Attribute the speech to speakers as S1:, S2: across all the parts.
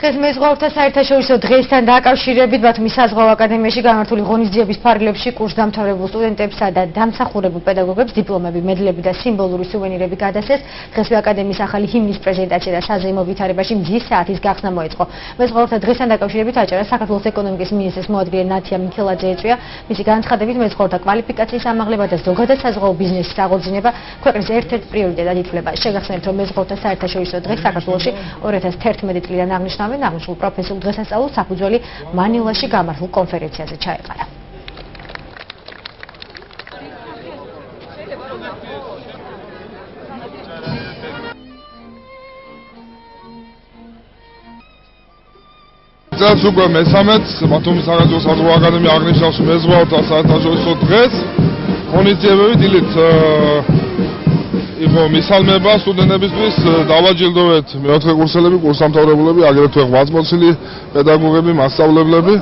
S1: დღეს მეზღვაურთა საერთაშორისო დღესთან დაკავშირებით ბათუმის საზღვაო აკადემიაში გამართული ღონისძიების ფარგლებში კურსდამთავრებულ სტუდენტებსა და დამსახურებულ პედაგოგებს დიპლომები, მედლები და სიმბოლური სუვენირები გადასცეს. დღესვე აკადემიის ახალი ჰიმნის პრეზენტაცია და საზეიმო ვითარებაში მზის საათის გახსნა მოეწყო. მეზღვაურთა დღესთან დაკავშირებით აჭარას საქართველოს ეკონომიკის მინისტრის მოადგილე ნათია მიქელაძე ეწვია. მისი განცხადებით მეზღვაურთა კვალიფიკაციის ამაღლება და ზოგადად საზღვაო ბიზნესის აღორძინება ქვეყნის ერთ-ერთ პრიორიტეტად ითვლება. შეგახსენებთ, რომ მეზღვაურთა საერთაშორისო დღე საქართველოში 2011 წლიდან აღნიშნავენ აღნიშნულ პროფესიულ დღესასწაულს საფუძველი მანილაში გამართულ კონფერენციაზე ჩაეყარა.
S2: წელს უკვე მესამეც ბათუმის სახელმწიფო საზღვაო აკადემია აღნიშნავს მეზღვაურთა საერთაშორისო დღეს. ღონისძიებები დილით იყო მისალმება სტუდენტებისთვის, დავაჯილდოვეთ მეოთხე კურსელები, კურსდამთავრებულები, აგრეთვე ღვაწლმოცილი პედაგოგები, მასწავლებლები.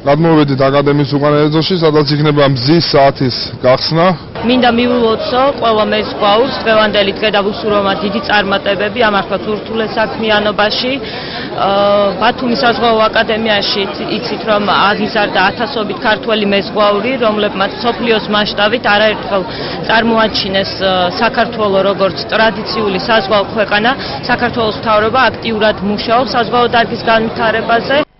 S2: გადმოვედით აკადემიის უკან ეზოში, სადაც იქნება მზის საათის გახსნა.
S3: მინდა მივულოცო ყველა მეზღვაურს დღევანდელი დღე და ვუსურვო მათ დიდი წარმატებები ამართლაც ურთულეს საქმიანობაში. ბათუმის საზღვაო აკადემიაში იცით, რომ აღიზარდა ათასობით ქართველი მეზღვაური, რომლებმაც მსოფლიოს მასშტაბით არაერთხელ წარმოაჩინეს საქართველო როგორც ტრადიციული საზღვაო ქვეყანა. საქართველოს მთავრობა აქტიურად მუშაობს საზღვაო დარგის განვითარებაზე.